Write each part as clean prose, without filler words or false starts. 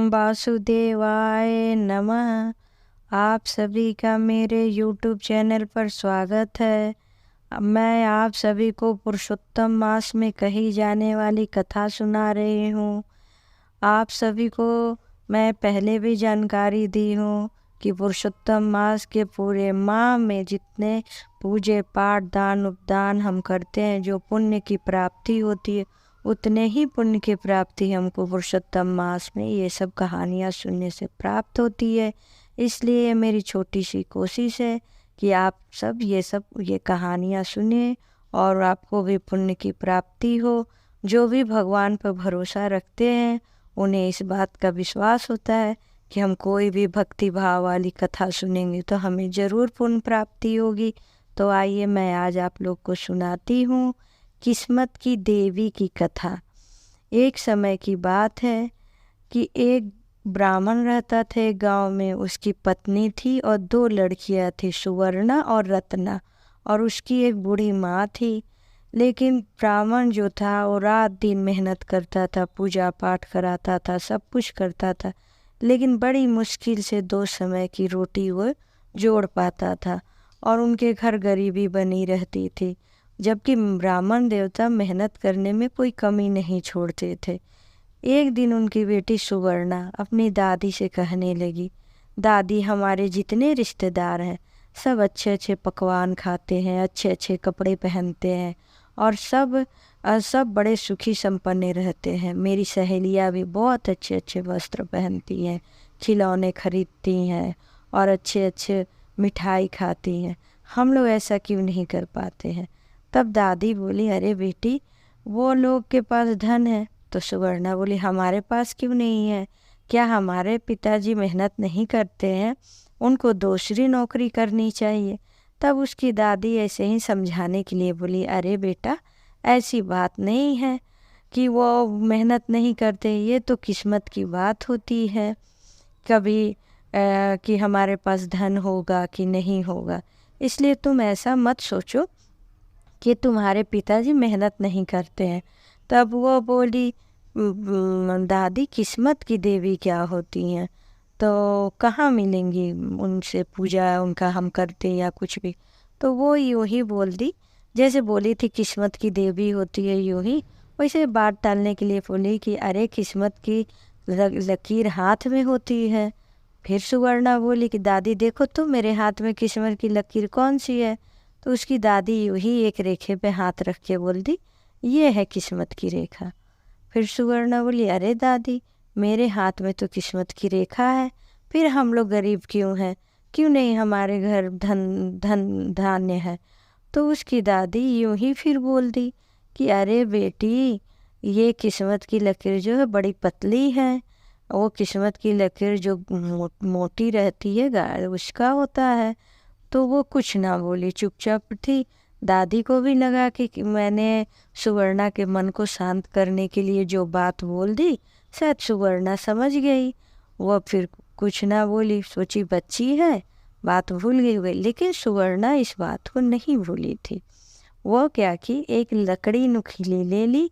वासुदेवाय नमः। आप सभी का मेरे YouTube चैनल पर स्वागत है। मैं आप सभी को पुरुषोत्तम मास में कही जाने वाली कथा सुना रही हूँ। आप सभी को मैं पहले भी जानकारी दी हूँ कि पुरुषोत्तम मास के पूरे माह में जितने पूजे पाठ दान उपदान हम करते हैं, जो पुण्य की प्राप्ति होती है, उतने ही पुण्य की प्राप्ति हमको पुरुषोत्तम मास में ये सब कहानियाँ सुनने से प्राप्त होती है। इसलिए मेरी छोटी सी कोशिश है कि आप सब ये कहानियाँ सुने और आपको भी पुण्य की प्राप्ति हो। जो भी भगवान पर भरोसा रखते हैं उन्हें इस बात का विश्वास होता है कि हम कोई भी भक्ति भाव वाली कथा सुनेंगे तो हमें ज़रूर पुण्य प्राप्ति होगी। तो आइए मैं आज आप लोग को सुनाती हूँ किस्मत की देवी की कथा। एक समय की बात है कि एक ब्राह्मण रहता था एक गांव में। उसकी पत्नी थी और 2 लड़कियां थी, सुवर्णा और रत्ना, और उसकी एक बूढ़ी माँ थी। लेकिन ब्राह्मण जो था वो रात दिन मेहनत करता था, पूजा पाठ कराता था, सब कुछ करता था, लेकिन बड़ी मुश्किल से 2 समय की रोटी वो जोड़ पाता था और उनके घर गरीबी बनी रहती थी। जबकि ब्राह्मण देवता मेहनत करने में कोई कमी नहीं छोड़ते थे। एक दिन उनकी बेटी सुवर्णा अपनी दादी से कहने लगी, दादी हमारे जितने रिश्तेदार हैं सब अच्छे अच्छे पकवान खाते हैं, अच्छे अच्छे कपड़े पहनते हैं और सब बड़े सुखी संपन्न रहते हैं। मेरी सहेलियाँ भी बहुत अच्छे अच्छे वस्त्र पहनती हैं, खिलौने खरीदती हैं और अच्छे अच्छे मिठाई खाती हैं। हम लोग ऐसा क्यों नहीं कर पाते हैं? तब दादी बोली, अरे बेटी, वो लोग के पास धन है। तो सुवर्णा बोली, हमारे पास क्यों नहीं है? क्या हमारे पिताजी मेहनत नहीं करते हैं? उनको दूसरी नौकरी करनी चाहिए। तब उसकी दादी ऐसे ही समझाने के लिए बोली, अरे बेटा, ऐसी बात नहीं है कि वो मेहनत नहीं करते, ये तो किस्मत की बात होती है कभी कि हमारे पास धन होगा कि नहीं होगा। इसलिए तुम ऐसा मत सोचो कि तुम्हारे पिताजी मेहनत नहीं करते हैं। तब वो बोली, दादी, किस्मत की देवी क्या होती हैं? तो कहाँ मिलेंगी उनसे पूजा उनका हम करते या कुछ भी? तो वो यूँ ही बोल दी, जैसे बोली थी किस्मत की देवी होती है यूँ ही, वैसे बात टालने के लिए बोली कि अरे किस्मत की लकीर हाथ में होती है। फिर सुवर्णा बोली कि दादी देखो तो मेरे हाथ में किस्मत की लकीर कौन सी है? तो उसकी दादी यूँ ही एक रेखे पे हाथ रख के बोल दी, ये है किस्मत की रेखा। फिर सुवर्णा बोली, अरे दादी, मेरे हाथ में तो किस्मत की रेखा है, फिर हम लोग गरीब क्यों हैं? क्यों नहीं हमारे घर धन धन धान्य है? तो उसकी दादी यूँ ही फिर बोल दी कि अरे बेटी, ये किस्मत की लकीर जो है बड़ी पतली है। वो किस्मत की लकीर जो मोटी रहती है उसका होता है। तो वो कुछ ना बोली, चुपचाप थी। दादी को भी लगा कि मैंने सुवर्णा के मन को शांत करने के लिए जो बात बोल दी, शायद सुवर्णा समझ गई। वो फिर कुछ ना बोली, सोची बच्ची है, बात भूल गई। लेकिन सुवर्णा इस बात को नहीं भूली थी। वो क्या कि एक लकड़ी नुकीली ले ली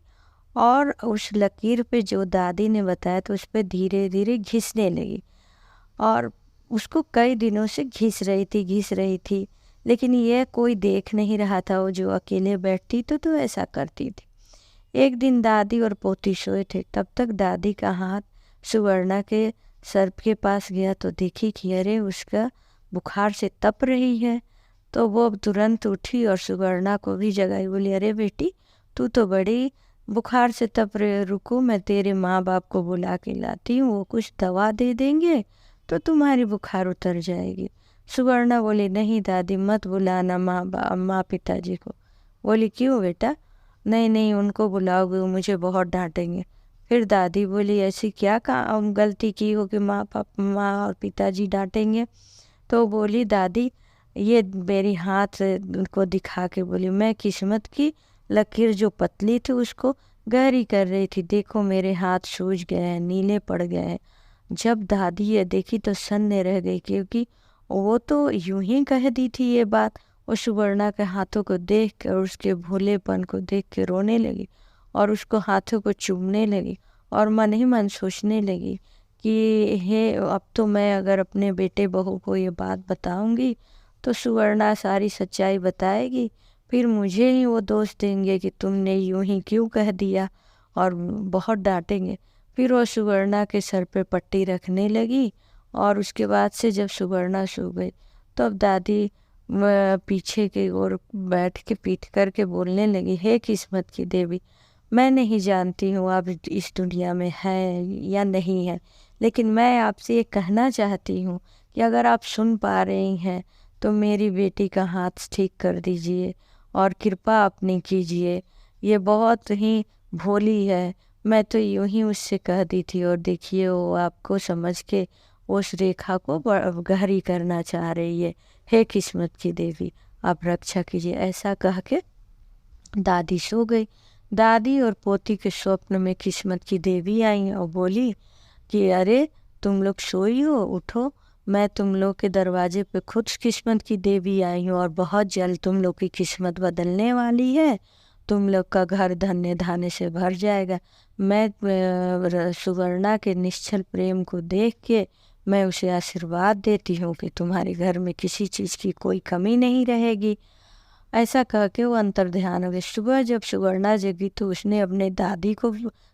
और उस लकीर पे जो दादी ने बताया तो उस पर धीरे धीरे घिसने लगी और उसको कई दिनों से घिस रही थी, लेकिन ये कोई देख नहीं रहा था। वो जो अकेले बैठती तो ऐसा करती थी। एक दिन दादी और पोती सोए थे, तब तक दादी का हाथ सुवर्णा के सर के पास गया तो देखी कि अरे उसका बुखार से तप रही है। तो वो तुरंत उठी और सुवर्णा को भी जगाई, बोली, अरे बेटी, तू तो बड़ी बुखार से तप रहे, रुको मैं तेरे माँ बाप को बुला के लाती हूँ, वो कुछ दवा दे देंगे तो तुम्हारी बुखार उतर जाएगी। सुवर्णा बोली, नहीं दादी, मत बुलाना माँ पिताजी को। बोली, क्यों बेटा? नहीं नहीं, उनको बुलाओगे मुझे बहुत डांटेंगे। फिर दादी बोली, ऐसी क्या गलती की हो कि माँ और पिताजी डांटेंगे? तो बोली दादी, ये मेरी हाथ को दिखा के बोली, मैं किस्मत की लकीर जो पतली थी उसको गहरी कर रही थी, देखो मेरे हाथ सूज गए हैं, नीले पड़ गए हैं। जब दादी ये देखी तो सन्ने रह गई, क्योंकि वो तो यूं ही कह दी थी ये बात। वो सुवर्णा के हाथों को देख कर, उसके भोलेपन को देख के रोने लगी और उसको हाथों को चूमने लगी और मन ही मन सोचने लगी कि हे अब तो मैं अगर अपने बेटे बहू को ये बात बताऊंगी तो सुवर्णा सारी सच्चाई बताएगी, फिर मुझे ही वो दोष देंगे कि तुमने यूं ही क्यों कह दिया, और बहुत डांटेंगे। फिर वो सुवर्णा के सर पे पट्टी रखने लगी। और उसके बाद से जब सुवर्णा सो गई तो अब दादी पीछे की ओर बैठ के पीट करके बोलने लगी, हे किस्मत की देवी, मैं नहीं जानती हूँ आप इस दुनिया में है या नहीं है, लेकिन मैं आपसे ये कहना चाहती हूँ कि अगर आप सुन पा रही हैं तो मेरी बेटी का हाथ ठीक कर दीजिए और कृपा अपनी कीजिए। ये बहुत ही भोली है, मैं तो यूं ही उससे कह दी थी, और देखिए वो आपको समझ के उस रेखा को गहरी करना चाह रही है। हे किस्मत की देवी, आप रक्षा कीजिए। ऐसा कह के दादी सो गई। दादी और पोती के स्वप्न में किस्मत की देवी आई और बोली कि अरे तुम लोग सोई हो, उठो, मैं तुम लोग के दरवाजे पे खुद किस्मत की देवी आई हूँ और बहुत जल्द तुम लोग की किस्मत बदलने वाली है। तुम लोग का घर धन्य धान्य से भर जाएगा। मैं सुवर्णा के निश्चल प्रेम को देख के मैं उसे आशीर्वाद देती हूँ कि तुम्हारे घर में किसी चीज़ की कोई कमी नहीं रहेगी। ऐसा कह के वो अंतर ध्यान हो गई। सुबह जब सुवर्णा जगी तो उसने अपने दादी को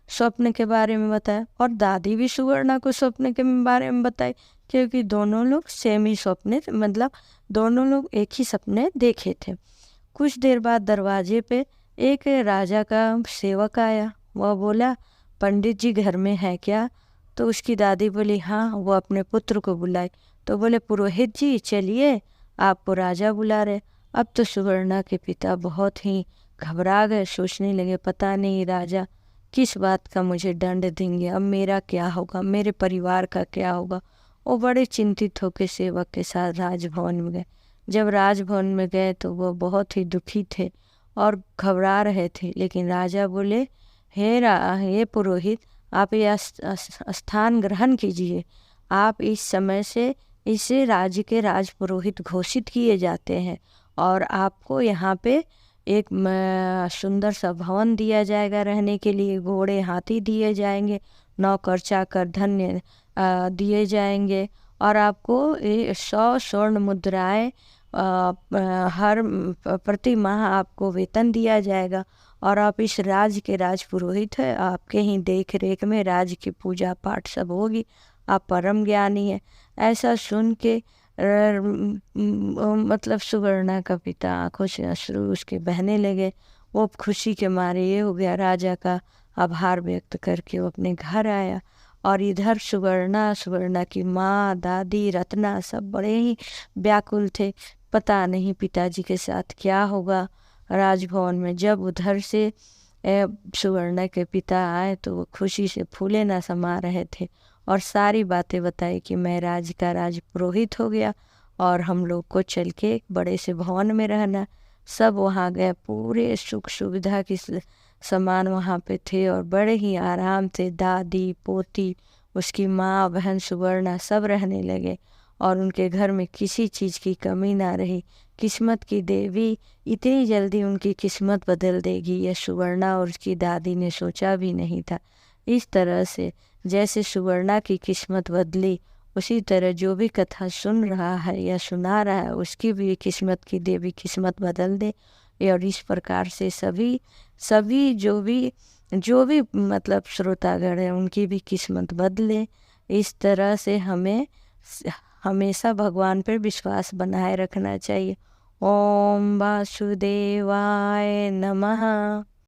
स्वप्न के बारे में बताया, और दादी भी सुवर्णा को स्वप्न के बारे में बताई, क्योंकि दोनों लोग सेम ही सपने, मतलब दोनों लोग एक ही सपने देखे थे। कुछ देर बाद दरवाजे पे एक राजा का सेवक आया। वह बोला, पंडित जी घर में है क्या? तो उसकी दादी बोली, हाँ। वो अपने पुत्र को बुलाई तो बोले, पुरोहित जी चलिए, आपको राजा बुला रहे। अब तो सुवर्णा के पिता बहुत ही घबरा गए, सोचने लगे पता नहीं राजा किस बात का मुझे दंड देंगे, अब मेरा क्या होगा, मेरे परिवार का क्या होगा। वो बड़े चिंतित होकर सेवक के साथ राजभवन में गए। जब राजभवन में गए तो वो बहुत ही दुखी थे और घबरा रहे थे, लेकिन राजा बोले, हे पुरोहित, आप ये स्थान ग्रहण कीजिए। आप इस समय से इसे राज्य के राजपुरोहित घोषित किए जाते हैं और आपको यहाँ पे एक सुंदर सा भवन दिया जाएगा रहने के लिए, घोड़े हाथी दिए जाएंगे, नौकर चाकर धन्य दिए जाएंगे, और आपको 100 स्वर्ण मुद्राएं हर प्रति माह आपको वेतन दिया जाएगा, और आप इस राज्य के राजपुरोहित है, आपके ही देख रेख में राज्य की पूजा पाठ सब होगी, आप परम ज्ञानी हैं। ऐसा सुन के मतलब सुवर्णा का पिता आंखों से अश्रु उसके बहने लगे। वो खुशी के मारे ये हो गया, राजा का आभार व्यक्त करके वो अपने घर आया। और इधर सुवर्णा की माँ, दादी, रत्ना सब बड़े ही व्याकुल थे, पता नहीं पिताजी के साथ क्या होगा राजभवन में। जब उधर से सुवर्णा के पिता आए तो वो खुशी से फूले ना समा रहे थे और सारी बातें बताई कि मैं राज्य का राजपुरोहित हो गया और हम लोग को चल के एक बड़े से भवन में रहना। सब वहाँ गए, पूरे सुख सुविधा की सामान वहाँ पे थे और बड़े ही आराम से दादी, पोती, उसकी माँ, बहन सुवर्णा सब रहने लगे और उनके घर में किसी चीज़ की कमी ना रही। किस्मत की देवी इतनी जल्दी उनकी किस्मत बदल देगी, यह सुवर्णा और उसकी दादी ने सोचा भी नहीं था। इस तरह से जैसे सुवर्णा की किस्मत बदली, उसी तरह जो भी कथा सुन रहा है या सुना रहा है उसकी भी किस्मत की देवी किस्मत बदल दे। और इस प्रकार से सभी जो भी मतलब श्रोतागण है उनकी भी किस्मत बदले। इस तरह से हमें हमेशा भगवान पर विश्वास बनाए रखना चाहिए। ओम वासुदेवाय नमः।